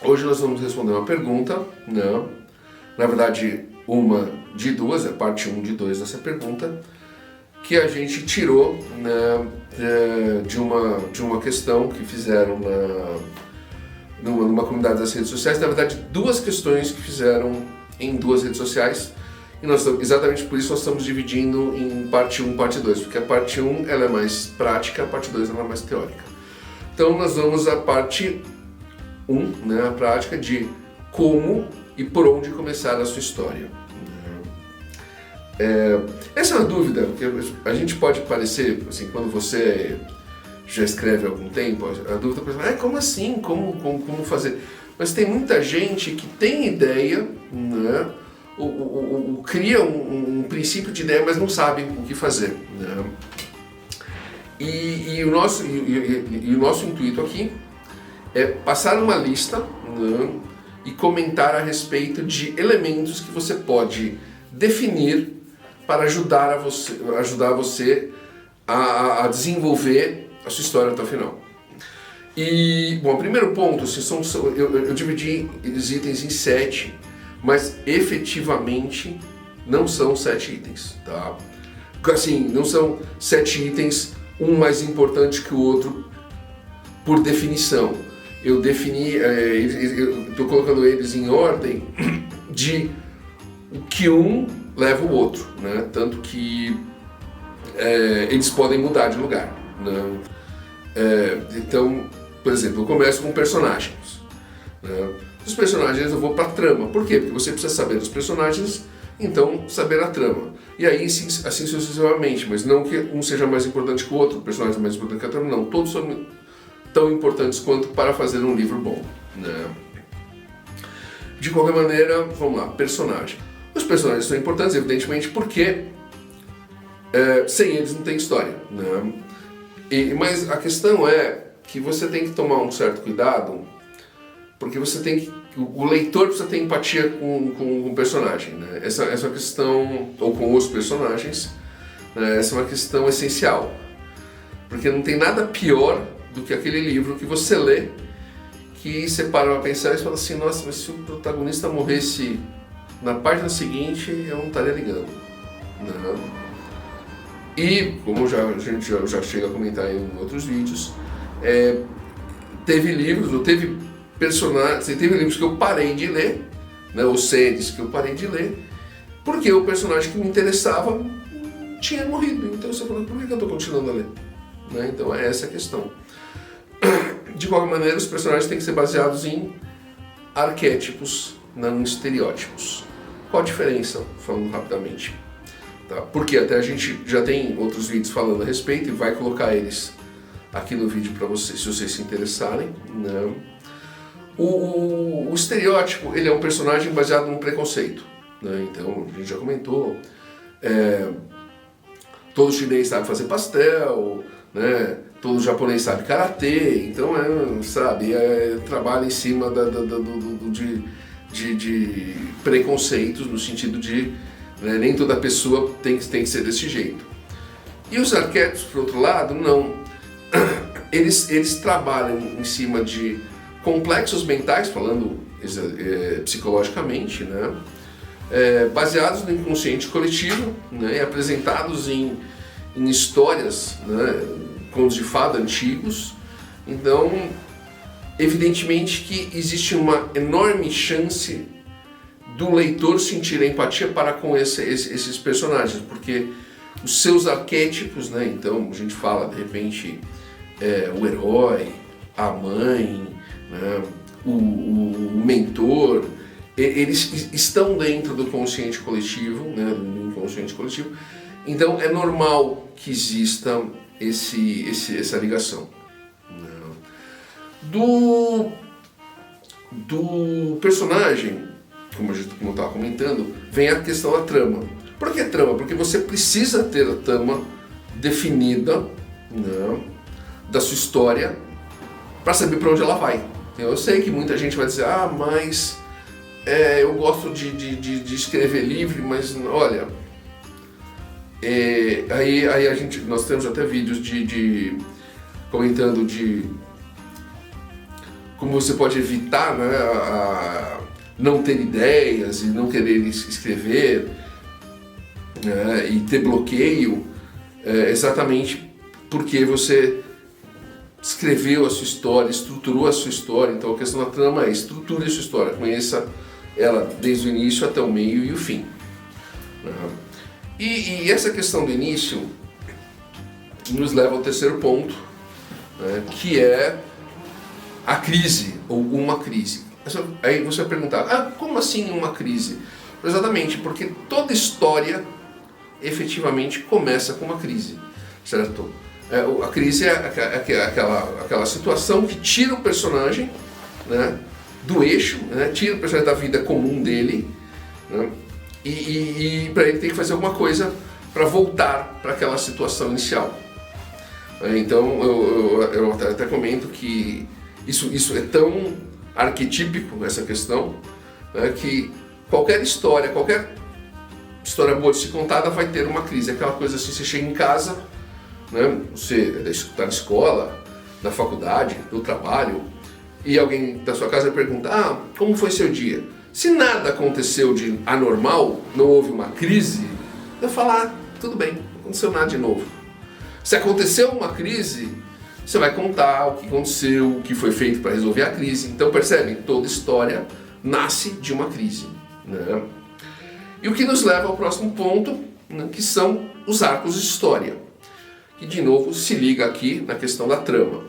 Hoje nós vamos responder uma pergunta, né? Na verdade, uma de duas, é parte 1 de 2 dessa pergunta, que a gente tirou, né, de uma questão que fizeram numa comunidade das redes sociais. Na verdade, duas questões que fizeram em duas redes sociais, e exatamente por isso nós estamos dividindo em parte 1 e parte 2, porque a parte 1 ela é mais prática, a parte 2 ela é mais teórica. Então nós vamos à parte 1, né, a prática de como e por onde começar a sua história. Essa é uma dúvida, porque a gente pode parecer, assim, quando você já escreve há algum tempo, a dúvida é como assim, como fazer? Mas tem muita gente que tem ideia, né, cria um princípio de ideia, mas não sabe o que fazer, né? E o nosso intuito aqui é passar uma lista, né, e comentar a respeito de elementos que você pode definir para ajudar você a desenvolver a sua história até o final. E, bom, o primeiro ponto, assim, eu dividi os itens em 7, mas efetivamente não são 7 itens, tá? Assim, não são 7 itens, um mais importante que o outro por definição. Eu defini, eu estou colocando eles em ordem de o que um leva o outro, né? Tanto que eles podem mudar de lugar, né? Então, por exemplo, eu começo com personagens, né? Os personagens eu vou para a trama. Por quê? Porque você precisa saber dos personagens, então saber a trama. E aí assim sucessivamente, mas não que um seja mais importante que o outro, o personagem é mais importante que a trama, não. Todos são tão importantes quanto para fazer um livro bom, né? De qualquer maneira, vamos lá, personagem. Os personagens são importantes, evidentemente, porque sem eles não tem história, né? Mas a questão é que você tem que tomar um certo cuidado, porque o leitor precisa ter empatia com o personagem, né? Essa é uma questão, ou com os personagens, né? Essa é uma questão essencial, porque não tem nada pior do que aquele livro que você lê, que você para pra pensar e fala assim, nossa, mas se o protagonista morresse na página seguinte, eu não estaria ligando, né? E, como a gente já chega a comentar em outros vídeos, teve livros que eu parei de ler, né, ou séries que eu parei de ler, porque o personagem que me interessava tinha morrido. Então você fala, por que eu estou continuando a ler? Né? Então é essa a questão. De qualquer maneira, os personagens têm que ser baseados em arquétipos, não em estereótipos. Qual a diferença? Falando rapidamente. Tá? Porque até a gente já tem outros vídeos falando a respeito e vai colocar eles aqui no vídeo para vocês, se vocês se interessarem, né? O estereótipo, ele é um personagem baseado num preconceito, né? Então, a gente já comentou, todo chinês sabe fazer pastel, né? Todo japonês sabe karatê, então trabalha em cima de preconceitos, no sentido de, né, nem toda pessoa tem que ser desse jeito. E os arquétipos, por outro lado, não. Eles trabalham em cima de complexos mentais, falando psicologicamente, né, baseados no inconsciente coletivo, né, e apresentados em histórias, né, contos de fada antigos. Então, evidentemente que existe uma enorme chance do leitor sentir empatia para com esses personagens, porque os seus arquétipos, né, então a gente fala de repente o herói, a mãe, né, o mentor, eles estão dentro do consciente coletivo, né, do inconsciente coletivo. Então é normal que exista essa ligação. Do personagem, como eu estava comentando, vem a questão da trama. Por que trama? Porque você precisa ter a trama definida, né, da sua história para saber para onde ela vai. Eu sei que muita gente vai dizer, mas eu gosto de escrever livro, mas olha, aí nós temos até vídeos comentando de como você pode evitar, né, a não ter ideias e não querer escrever, né, e ter bloqueio, exatamente porque você escreveu a sua história, estruturou a sua história. Então a questão da trama é: estruture a sua história, conheça ela desde o início até o meio e o fim. E essa questão do início nos leva ao terceiro ponto, né, que é a crise, ou uma crise. Aí você vai perguntar, como assim uma crise? Exatamente, porque toda história efetivamente começa com uma crise, certo? A crise é aquela situação que tira o personagem, né, do eixo, né, tira o personagem da vida comum dele, né, e para ele tem que fazer alguma coisa para voltar para aquela situação inicial. Então eu até comento que isso é tão arquetípico, essa questão, né, que qualquer história boa de se contada vai ter uma crise. Aquela coisa assim: você chega em casa, né, você está na escola, na faculdade, no trabalho, e alguém da sua casa pergunta: como foi seu dia? Se nada aconteceu de anormal, não houve uma crise, eu falo: tudo bem, não aconteceu nada de novo. Se aconteceu uma crise, você vai contar o que aconteceu, o que foi feito para resolver a crise. Então percebe, toda história nasce de uma crise, né? E o que nos leva ao próximo ponto, né, que são os arcos de história, que de novo se liga aqui na questão da trama.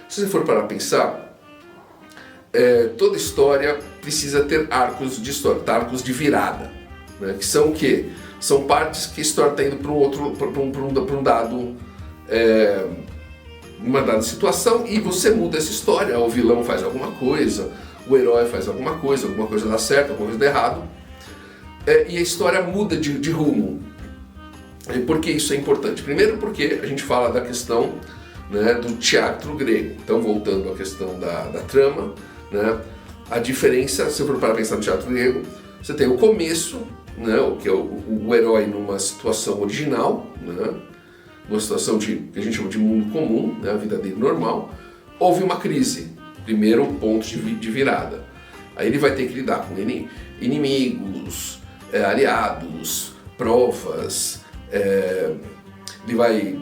Se você for para pensar, toda história precisa ter arcos de história, arcos de virada, né, que são o quê? São partes que a história está indo para um dado, uma dada situação, e você muda essa história. O vilão faz alguma coisa, o herói faz alguma coisa dá certo, alguma coisa dá errado, e a história muda de rumo. E por que isso é importante? Primeiro porque a gente fala da questão, né, do teatro grego. Então, voltando à questão da trama, né, a diferença, se eu for para pensar no teatro grego, você tem o começo, né, que é o herói numa situação original, né, uma situação que a gente chama de mundo comum, né, a vida dele normal. Houve uma crise, primeiro ponto de virada. Aí ele vai ter que lidar com inimigos, aliados, provas, ele vai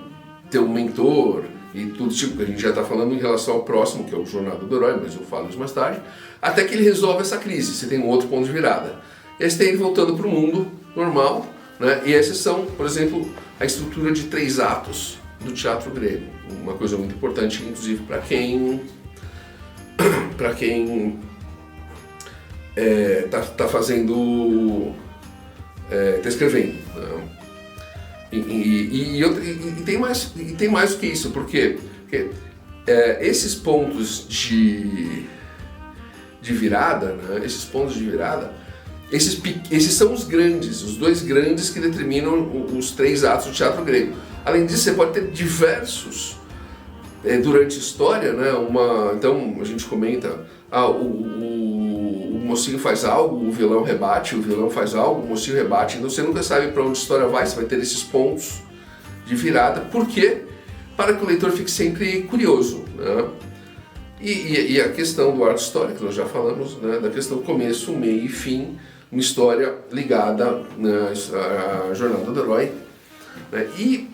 ter um mentor e tudo, tipo, a gente já está falando em relação ao próximo, que é o Jornada do Herói, mas eu falo isso mais tarde, até que ele resolve essa crise. Você tem um outro ponto de virada. E aí você tem ele voltando para o mundo normal, né? E esses são, por exemplo, a estrutura de 3 atos do teatro grego. Uma coisa muito importante, inclusive, para quem tá fazendo, tá escrevendo, né? E tem mais do que isso, porque esses pontos de virada, né? Esses pontos de virada, esses são os grandes, os 2 grandes que determinam os 3 atos do teatro grego. Além disso, você pode ter diversos durante a história, né? Então a gente comenta, o mocinho faz algo, o vilão rebate, o vilão faz algo, o mocinho rebate. Então você nunca sabe para onde a história vai, você vai ter esses pontos de virada. Por quê? Para que o leitor fique sempre curioso, né? E a questão do arco histórico, que nós já falamos, né, da questão começo, meio e fim, uma história ligada, né, à jornada do herói, né? E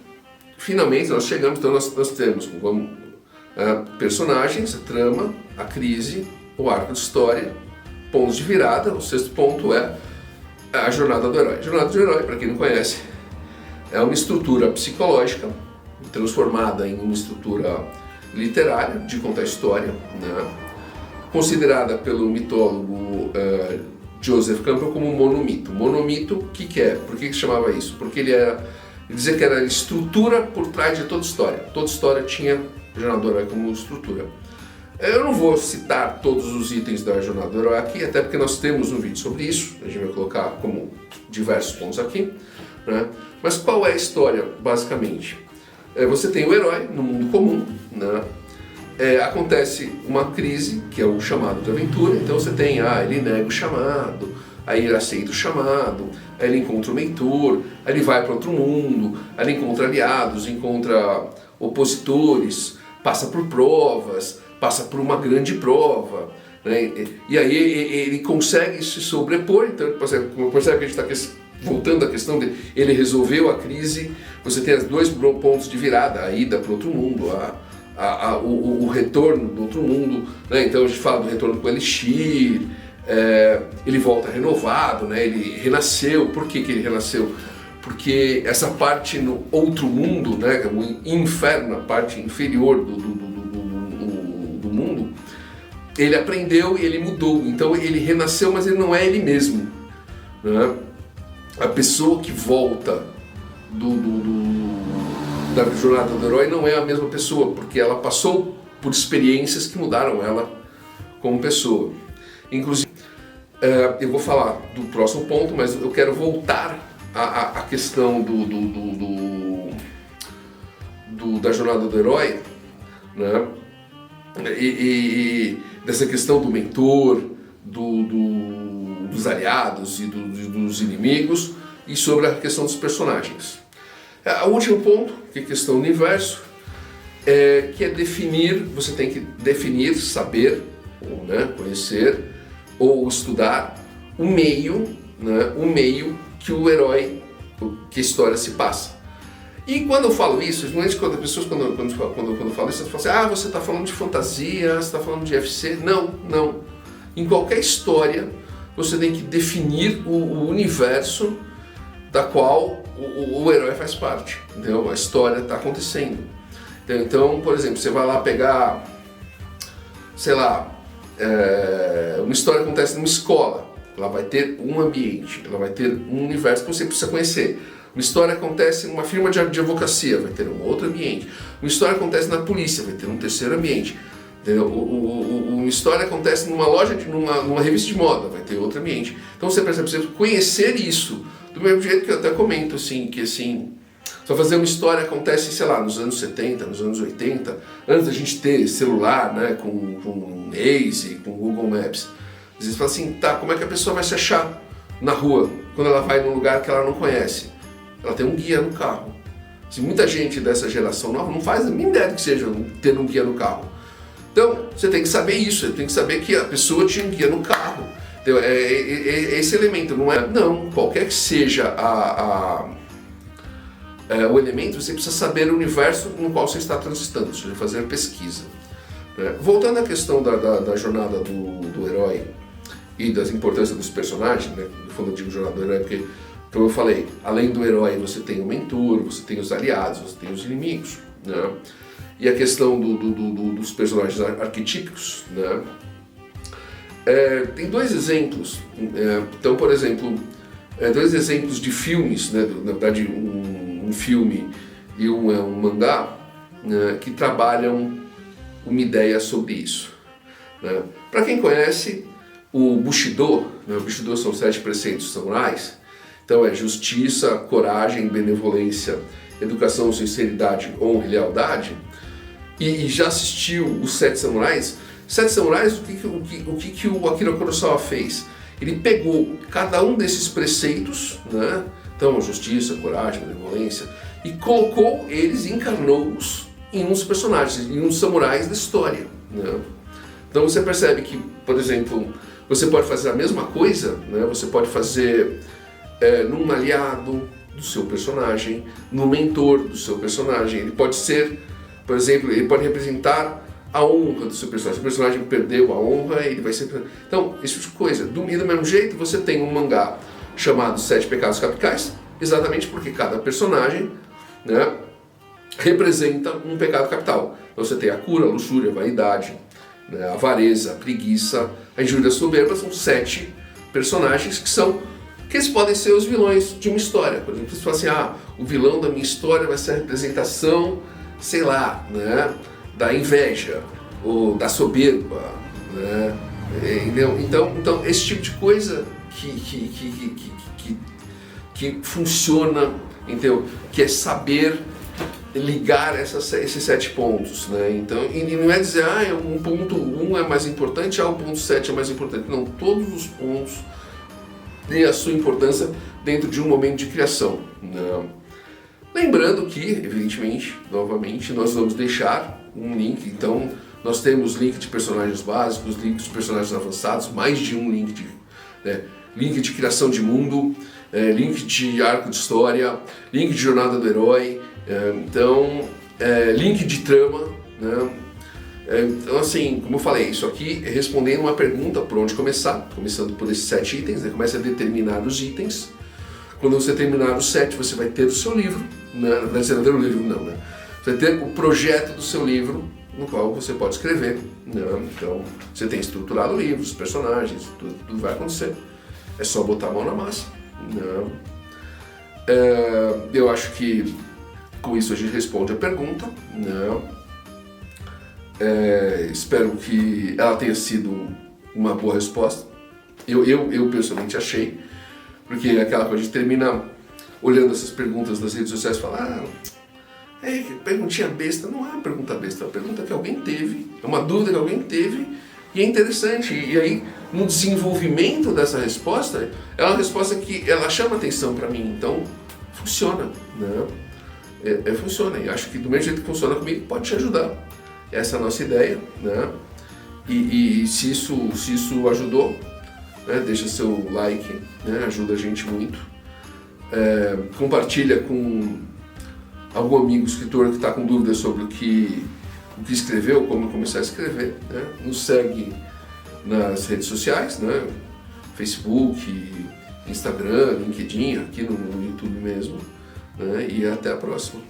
finalmente nós chegamos, então nós temos personagens, a trama, a crise, o arco de história, pontos de virada. O 6º ponto é a jornada do herói. A jornada do herói, para quem não conhece, é uma estrutura psicológica transformada em uma estrutura literária de contar história, né? Considerada pelo mitólogo Joseph Campbell como um monomito. Monomito, o que é? Por que chamava isso? Porque ele dizia que era a estrutura por trás de toda história. Toda história tinha a jornada do herói como estrutura. Eu não vou citar todos os itens da jornada do herói aqui, até porque nós temos um vídeo sobre isso, a gente vai colocar como diversos pontos aqui, né? Mas qual é a história, basicamente? Você tem o herói no mundo comum, né? Acontece uma crise, que é o chamado de aventura. Então você tem, ele nega o chamado, aí ele aceita o chamado, aí ele encontra o mentor, aí ele vai para outro mundo, aí ele encontra aliados, encontra opositores, passa por provas, passa por uma grande prova, né? E aí ele consegue se sobrepor. Então percebe que a gente está voltando à questão de ele resolveu a crise. Você tem os dois pontos de virada, a ida para outro mundo, o retorno do outro mundo, né? Então a gente fala do retorno com o Elixir, ele volta renovado, né? Ele renasceu. Por que ele renasceu? Porque essa parte no outro mundo, né? O inferno, a parte inferior do mundo, ele aprendeu e ele mudou. Então ele renasceu, mas ele não é ele mesmo, né? A pessoa que volta da jornada do herói não é a mesma pessoa, porque ela passou por experiências que mudaram ela como pessoa. Inclusive, eu vou falar do próximo ponto, mas eu quero voltar à questão da jornada do herói, né? E dessa questão do mentor, dos aliados e dos inimigos, e sobre a questão dos personagens. O último ponto, que é a questão do universo, que é definir, você tem que definir, saber, ou, né, conhecer, ou estudar o meio, né, o meio que o herói, que a história se passa. E quando eu falo isso, normalmente quando as pessoas quando eu falo isso, elas falam assim, você está falando de fantasia, você está falando de FC. Não. Em qualquer história, você tem que definir o universo da qual o herói faz parte, entendeu? A história está acontecendo. Então, por exemplo, você vai lá pegar, sei lá, uma história que acontece numa escola, ela vai ter um ambiente, ela vai ter um universo que você precisa conhecer. Uma história acontece numa firma de advocacia, vai ter um outro ambiente. Uma história acontece na polícia, vai ter um terceiro ambiente. Entendeu? Uma história acontece numa loja, numa revista de moda, vai ter outro ambiente. Então você precisa conhecer isso, do mesmo jeito que eu até comento, assim, que assim, só fazer uma história acontece, sei lá, nos anos 70, nos anos 80, antes da gente ter celular, né, com Waze, com Google Maps. Às vezes fala assim, tá, como é que a pessoa vai se achar na rua, quando ela vai num lugar que ela não conhece? Ela tem um guia no carro. Se muita gente dessa geração nova não faz a mínima ideia que seja ter um guia no carro. Então, você tem que saber isso, você tem que saber que a pessoa tinha um guia no carro. Então, esse elemento, não, qualquer que seja o elemento, você precisa saber o universo no qual você está transitando, ou seja, fazer pesquisa. Voltando à questão da jornada do herói e das importâncias dos personagens, né? Quando eu digo jornada do herói, porque, como eu falei, além do herói você tem o mentor, você tem os aliados, você tem os inimigos, né? E a questão dos personagens arquetípicos, né? Tem dois exemplos. Então, por exemplo, dois exemplos de filmes, né? Na verdade, um filme e um mangá, né? Que trabalham uma ideia sobre isso, né? Para quem conhece o Bushido, né? O Bushido são 7 preceitos samurais. Então é justiça, coragem, benevolência, educação, sinceridade, honra e lealdade. E já assistiu os 7 Samurais? 7 Samurais, o que o Akira Kurosawa fez? Ele pegou cada um desses preceitos, né? Então, justiça, coragem, benevolência, e colocou eles, encarnou-os em uns personagens, em uns samurais da história, né? Então você percebe que, por exemplo, você pode fazer a mesma coisa, né? Você pode fazer num aliado do seu personagem, no mentor do seu personagem. Ele pode ser, por exemplo, ele pode representar a honra do seu personagem. Se o personagem perdeu a honra, ele vai ser... Então, esse tipo de coisa. E do mesmo jeito, você tem um mangá chamado 7 Pecados Capitais, exatamente porque cada personagem, né, representa um pecado capital. Então você tem a cura, a luxúria, a vaidade, né, a avareza, a preguiça, a injúria, a soberba. São 7 personagens que eles podem ser os vilões de uma história. Por exemplo, você fala assim, o vilão da minha história vai ser a representação, sei lá, né, da inveja, ou da soberba, né? Então esse tipo de coisa que funciona, entendeu? Que é saber ligar esses 7 pontos, né? Então, e não é dizer, um ponto 1 é mais importante, o ponto 7 é mais importante. Não, todos os pontos têm a sua importância dentro de um momento de criação, né? Lembrando que, evidentemente, novamente, nós vamos deixar um link, então, Nós temos link de personagens básicos, link de personagens avançados, mais de um link de, né, link de criação de mundo, link de arco de história, link de jornada do herói, link de trama, né? Então, assim, como eu falei, isso aqui é respondendo uma pergunta por onde começar, começando por esses 7 itens, né? Começa a determinar os itens. Quando você terminar os 7, você vai ter o seu livro, né? Você não vai ter o livro, não, né? Você vai ter o projeto do seu livro, no qual você pode escrever, né? Então, você tem estruturado o livro, os personagens, tudo vai acontecer. É só botar a mão na massa, né? Eu acho que com isso a gente responde a pergunta, né? Espero que ela tenha sido uma boa resposta. Eu pessoalmente achei, porque é aquela coisa de termina olhando essas perguntas nas redes sociais e falar, perguntinha besta. Não é uma pergunta besta, é uma pergunta que alguém teve, é uma dúvida que alguém teve e é interessante. E aí, no desenvolvimento dessa resposta, é uma resposta que ela chama atenção para mim, então funciona, né? Funciona, e acho que do mesmo jeito que funciona comigo, pode te ajudar. Essa é a nossa ideia, né? E se isso ajudou, né? Deixa seu like, né? Ajuda a gente muito. Compartilha com algum amigo escritor que está com dúvidas sobre o que escreveu, como começar a escrever, né? Nos segue nas redes sociais, né? Facebook, Instagram, LinkedIn, aqui no YouTube mesmo, né? E até a próxima.